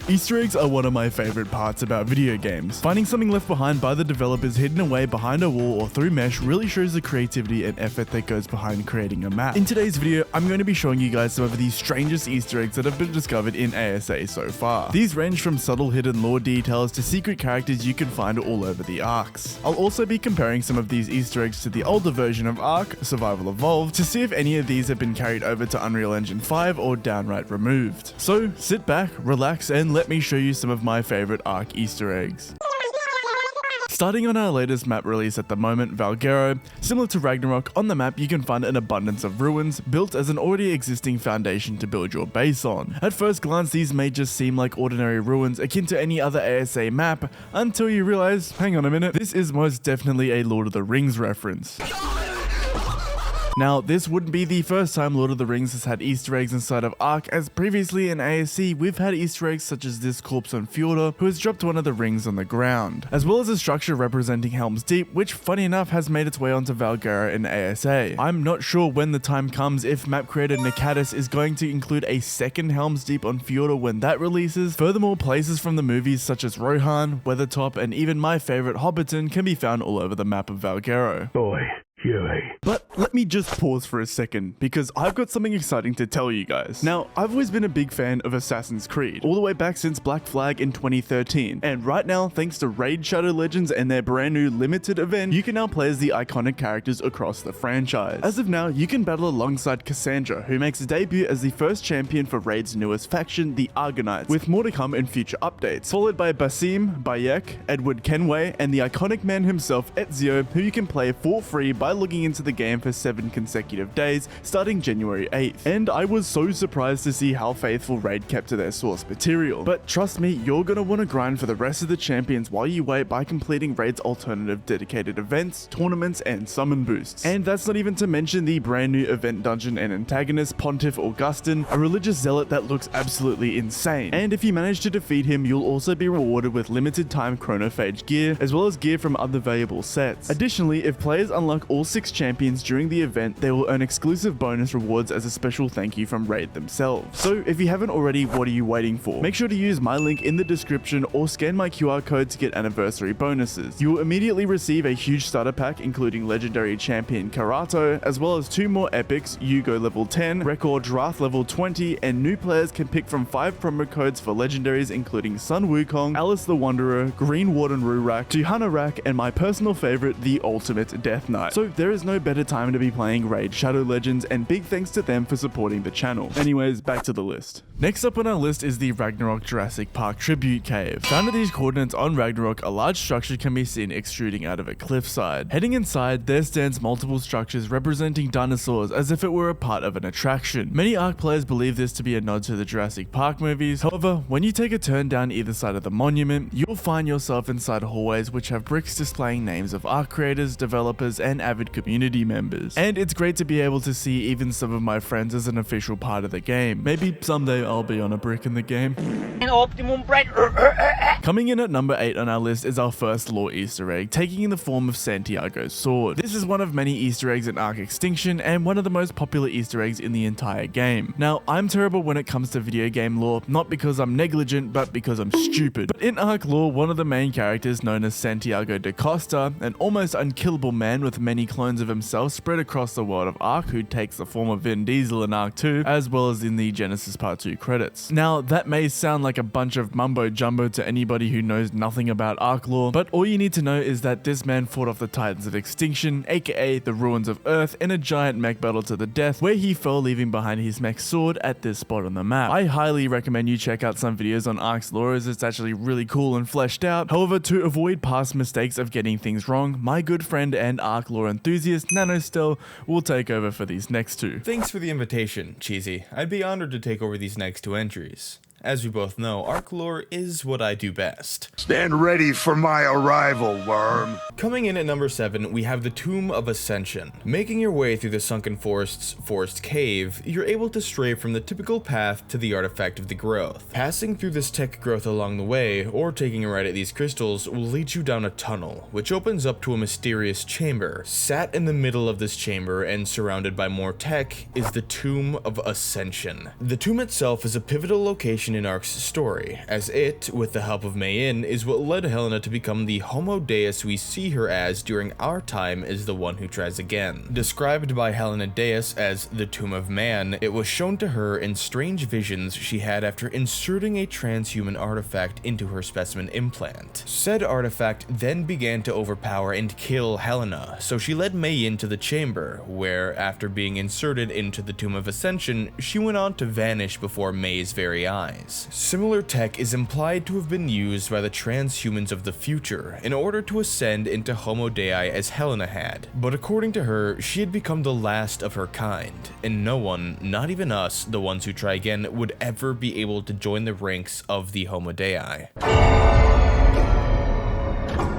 Easter eggs are one of my favorite parts about video games. Finding something left behind by the developers hidden away behind a wall or through mesh really shows the creativity and effort that goes behind creating a map. In today's video, I'm going to be showing you guys some of the strangest Easter eggs that have been discovered in ASA so far. These range from subtle hidden lore details to secret characters you can find all over the Arks. I'll also be comparing some of these Easter eggs to the older version of Ark, Survival Evolved, to see if any of these have been carried over to Unreal Engine 5 or downright removed. So sit back, relax, and let me show you some of my favorite Ark Easter eggs. Starting on our latest map release at the moment, Valguero, similar to Ragnarok, on the map you can find an abundance of ruins built as an already existing foundation to build your base on. At first glance, these may just seem like ordinary ruins akin to any other ASA map, until you realize, hang on a minute, this is most definitely a Lord of the Rings reference. Now, this wouldn't be the first time Lord of the Rings has had Easter eggs inside of Ark, as previously in ASC we've had Easter eggs such as this corpse on Fjordur, who has dropped one of the rings on the ground, as well as a structure representing Helm's Deep, which funny enough has made its way onto Valguero in ASA. I'm not sure when the time comes if map creator Nakatis is going to include a second Helm's Deep on Fjordur when that releases. Furthermore, places from the movies such as Rohan, Weathertop, and even my favorite Hobbiton can be found all over the map of Valguero. But let me just pause for a second, because I've got something exciting to tell you guys. Now, I've always been a big fan of Assassin's Creed, all the way back since Black Flag in 2013, and right now, thanks to Raid Shadow Legends and their brand new limited event, you can now play as the iconic characters across the franchise. As of now, you can battle alongside Kassandra, who makes a debut as the first champion for Raid's newest faction, the Argonauts, with more to come in future updates, followed by Basim, Bayek, Edward Kenway, and the iconic man himself, Ezio, who you can play for free by logging into the game for 7 consecutive days, starting January 8th. And I was so surprised to see how faithful Raid kept to their source material. But trust me, you're gonna want to grind for the rest of the champions while you wait by completing Raid's alternative dedicated events, tournaments, and summon boosts. And that's not even to mention the brand new event dungeon and antagonist, Pontiff Augustin, a religious zealot that looks absolutely insane. And if you manage to defeat him, you'll also be rewarded with limited time chronophage gear, as well as gear from other valuable sets. Additionally, if players unlock all 6 champions during the event, they will earn exclusive bonus rewards as a special thank you from Raid themselves. So if you haven't already, what are you waiting for? Make sure to use my link in the description or scan my QR code to get anniversary bonuses. You will immediately receive a huge starter pack including legendary champion Karato, as well as 2 more epics, Uugo level 10, Rector Drath level 20, and new players can pick from 5 promo codes for legendaries including Sun Wukong, Alice the Wanderer, Green Warden Rurak, Tuhana Rak, and my personal favorite, the Ultimate Death Knight. So there is no better time to be playing Raid Shadow Legends, and big thanks to them for supporting the channel. Anyways, back to the list. Next up on our list is the Ragnarok Jurassic Park Tribute Cave. Found at these coordinates on Ragnarok, a large structure can be seen extruding out of a cliffside. Heading inside, there stands multiple structures representing dinosaurs as if it were a part of an attraction. Many Ark players believe this to be a nod to the Jurassic Park movies. However, when you take a turn down either side of the monument, you'll find yourself inside hallways which have bricks displaying names of Ark creators, developers, and avid community members. And it's great to be able to see even some of my friends as an official part of the game. Maybe someday I'll be on a brick in the game. An optimum bread. Coming in at number 8 on our list is our first lore Easter egg, taking in the form of Santiago's sword. This is one of many Easter eggs in Ark Extinction, and one of the most popular Easter eggs in the entire game. Now, I'm terrible when it comes to video game lore, not because I'm negligent, but because I'm stupid. But in Ark lore, one of the main characters, known as Santiago da Costa, an almost unkillable man with many clones of himself spread across the world of Ark, who takes the form of Vin Diesel in Ark 2, as well as in the Genesis Part 2 credits. Now, that may sound like a bunch of mumbo jumbo to anybody who knows nothing about Ark lore, but all you need to know is that this man fought off the Titans of Extinction, aka the Ruins of Earth, in a giant mech battle to the death, where he fell leaving behind his mech sword at this spot on the map. I highly recommend you check out some videos on Ark's lore, as it's actually really cool and fleshed out. However, to avoid past mistakes of getting things wrong, my good friend and Ark lore enthusiast NanoStel will take over for these next 2. Thanks for the invitation, Cheesy. I'd be honored to take over these next 2 entries. As we both know, Ark lore is what I do best. Stand ready for my arrival, worm. Coming in at number 7, we have the Tomb of Ascension. Making your way through the Sunken Forest's forest cave, you're able to stray from the typical path to the artifact of the growth. Passing through this tech growth along the way, or taking a ride at these crystals, will lead you down a tunnel, which opens up to a mysterious chamber. Sat in the middle of this chamber and surrounded by more tech is the Tomb of Ascension. The tomb itself is a pivotal location transition in Ark's story, as it, with the help of Mayin, is what led Helena to become the Homo Deus we see her as during our time as the one who tries again. Described by Helena Deus as the Tomb of Man, it was shown to her in strange visions she had after inserting a transhuman artifact into her specimen implant. Said artifact then began to overpower and kill Helena, so she led Mayin to the chamber, where, after being inserted into the Tomb of Ascension, she went on to vanish before May's very eyes. Similar tech is implied to have been used by the transhumans of the future in order to ascend into Homo Dei as Helena had, but according to her, she had become the last of her kind, and no one, not even us, the ones who try again, would ever be able to join the ranks of the Homo Dei.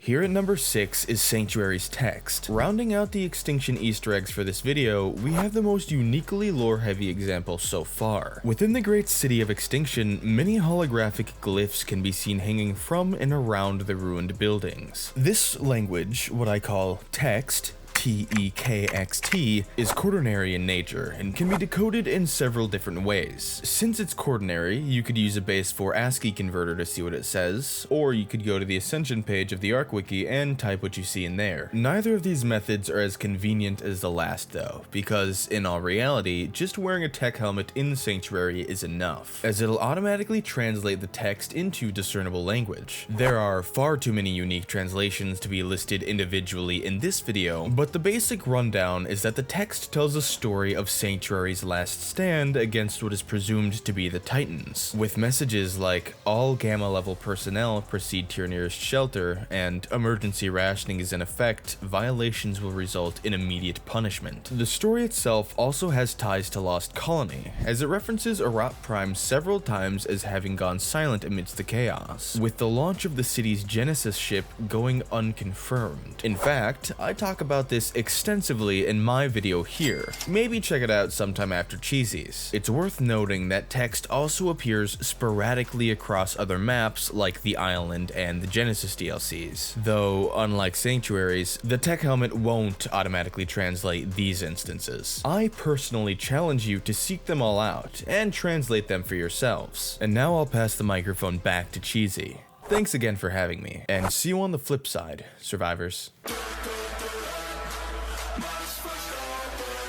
Here at number 6 is Sanctuary's text. Rounding out the Extinction Easter eggs for this video, we have the most uniquely lore-heavy example so far. Within the great city of Extinction, many holographic glyphs can be seen hanging from and around the ruined buildings. This language, what I call text, T-E-K-X-T, is quaternary in nature and can be decoded in several different ways. Since it's quaternary, you could use a base 4 ASCII converter to see what it says, or you could go to the Ascension page of the Ark Wiki and type what you see in there. Neither of these methods are as convenient as the last though, because in all reality, just wearing a tech helmet in Sanctuary is enough, as it'll automatically translate the text into discernible language. There are far too many unique translations to be listed individually in this video, but the basic rundown is that the text tells a story of Sanctuary's last stand against what is presumed to be the Titans, with messages like all Gamma level personnel proceed to your nearest shelter, and emergency rationing is in effect, violations will result in immediate punishment. The story itself also has ties to Lost Colony, as it references Arat Prime several times as having gone silent amidst the chaos, with the launch of the city's Genesis ship going unconfirmed. In fact, I talk about this extensively in my video here. Maybe check it out sometime after Cheesy's. It's worth noting that text also appears sporadically across other maps like the Island and the Genesis DLCs, though unlike Sanctuaries, the tech helmet won't automatically translate these instances. I personally challenge you to seek them all out and translate them for yourselves. And now I'll pass the microphone back to Cheesy. Thanks again for having me, and see you on the flip side, survivors.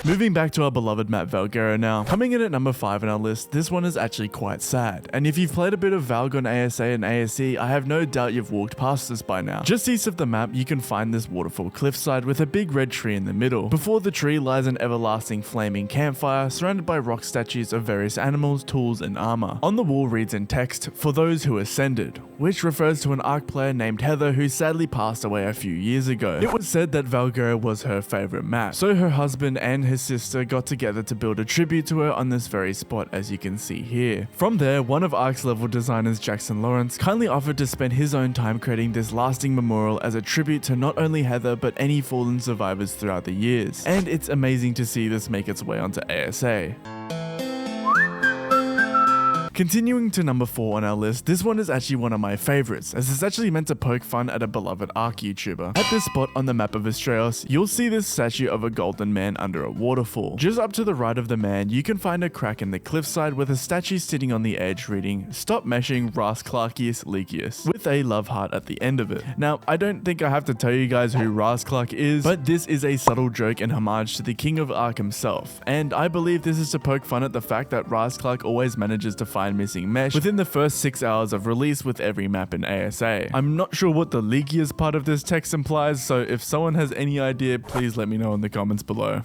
Moving back to our beloved map Valguero now. Coming in at number 5 on our list, this one is actually quite sad. And if you've played a bit of Valg on ASA and ASE, I have no doubt you've walked past this by now. Just east of the map, you can find this waterfall cliffside with a big red tree in the middle. Before the tree lies an everlasting flaming campfire surrounded by rock statues of various animals, tools, and armor. On the wall reads in text, "For those who ascended," which refers to an Ark player named Heather who sadly passed away a few years ago. It was said that Valguero was her favorite map, so her husband and his sister got together to build a tribute to her on this very spot, as you can see here. From there, one of Ark's level designers, Jackson Lawrence, kindly offered to spend his own time creating this lasting memorial as a tribute to not only Heather but any fallen survivors throughout the years. And it's amazing to see this make its way onto ASA. Continuing to number 4 on our list, this one is actually one of my favorites, as it's actually meant to poke fun at a beloved Ark YouTuber. At this spot on the map of Astraeos, you'll see this statue of a golden man under a waterfall. Just up to the right of the man, you can find a crack in the cliffside with a statue sitting on the edge reading, "Stop meshing Raasclarkius Leakius," with a love heart at the end of it. Now, I don't think I have to tell you guys who Raasclark is, but this is a subtle joke and homage to the King of Ark himself, and I believe this is to poke fun at the fact that Raasclark always manages to find missing mesh within the first 6 hours of release with every map in ASA. I'm not sure what the leakiest part of this text implies, so if someone has any idea, please let me know in the comments below.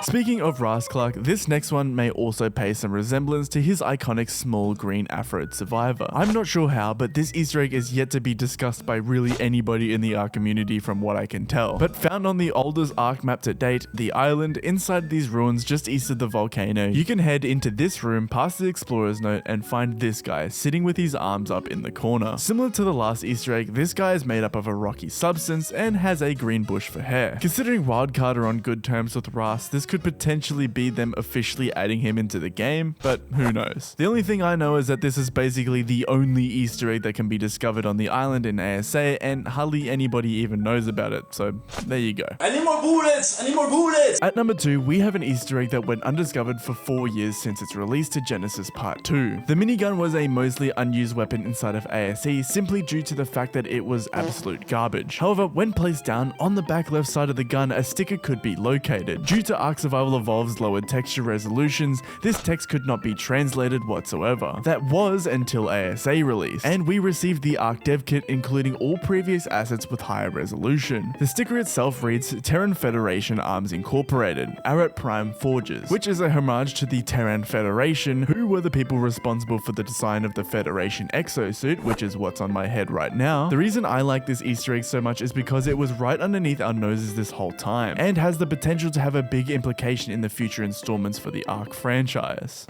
Speaking of Raasclark, this next one may also pay some resemblance to his iconic small green Afroid survivor. I'm not sure how, but this Easter egg is yet to be discussed by really anybody in the Ark community from what I can tell. But found on the oldest Ark map to date, the island, inside these ruins just east of the volcano, you can head into this room past the explorer's note and find this guy sitting with his arms up in the corner. Similar to the last Easter egg, this guy is made up of a rocky substance and has a green bush for hair. Considering Wildcard are on good terms with Raas, this could could potentially be them officially adding him into the game, but who knows. The only thing I know is that this is basically the only Easter egg that can be discovered on the island in ASA, and hardly anybody even knows about it, so there you go. I need more bullets! I need more bullets! At number 2, we have an Easter egg that went undiscovered for 4 years since its release to Genesis Part 2. The minigun was a mostly unused weapon inside of ASE simply due to the fact that it was absolute garbage. However, when placed down, on the back left side of the gun, a sticker could be located. Due to Ark Survival Evolved's lowered texture resolutions, this text could not be translated whatsoever. That was until ASA release, and we received the Ark dev kit including all previous assets with higher resolution. The sticker itself reads Terran Federation Arms Incorporated, Arat Prime Forges, which is a homage to the Terran Federation, who were the people responsible for the design of the Federation exosuit, which is what's on my head right now. The reason I like this Easter egg so much is because it was right underneath our noses this whole time, and has the potential to have a big implication in the future installments for the Ark franchise.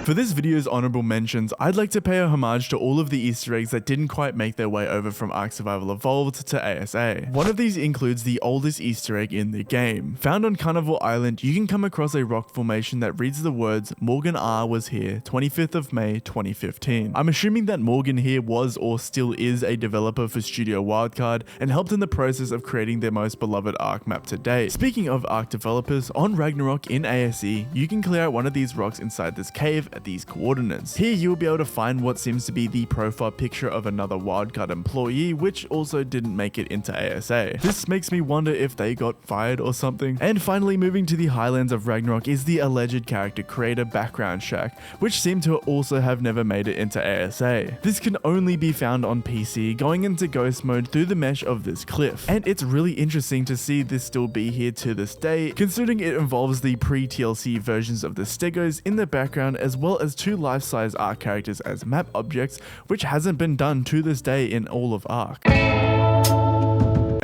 For this video's honorable mentions, I'd like to pay a homage to all of the Easter eggs that didn't quite make their way over from Ark Survival Evolved to ASA. One of these includes the oldest Easter egg in the game. Found on Carnival Island, you can come across a rock formation that reads the words, Morgan R was here, 25th of May, 2015. I'm assuming that Morgan here was or still is a developer for Studio Wildcard and helped in the process of creating their most beloved Ark map to date. Speaking of Ark developers, on Ragnarok in ASE, you can clear out one of these rocks inside this cave at these coordinates. Here you'll be able to find what seems to be the profile picture of another Wildcard employee, which also didn't make it into ASA. This makes me wonder if they got fired or something. And finally, moving to the highlands of Ragnarok is the alleged character creator background shack, which seem to also have never made it into ASA. This can only be found on PC going into ghost mode through the mesh of this cliff, and it's really interesting to see this still be here to this day, considering it involves the pre-TLC versions of the Stegos in the background as well as 2 life-size Ark characters as map objects, which hasn't been done to this day in all of Ark.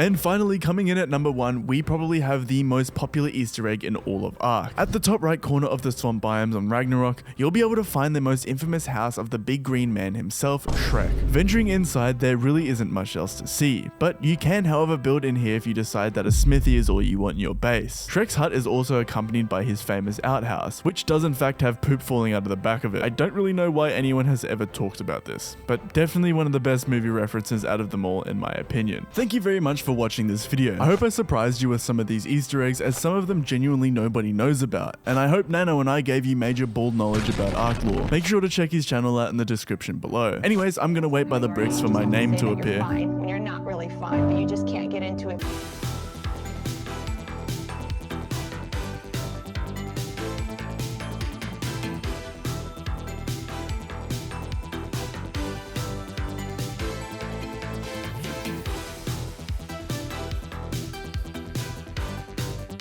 And finally, coming in at number 1, we probably have the most popular Easter egg in all of Ark. At the top right corner of the swamp biomes on Ragnarok, you'll be able to find the most infamous house of the big green man himself, Shrek. Venturing inside, there really isn't much else to see, but you can however build in here if you decide that a smithy is all you want in your base. Shrek's hut is also accompanied by his famous outhouse, which does in fact have poop falling out of the back of it. I don't really know why anyone has ever talked about this, but definitely one of the best movie references out of them all in my opinion. Thank you very much for watching this video. I hope I surprised you with some of these Easter eggs, as some of them genuinely nobody knows about, and I hope Nano and I gave you major bald knowledge about Ark lore. Make sure to check his channel out in the description below. Anyways, I'm gonna wait by the bricks for my name to appear. When you're not really fine, but you just can't get into it.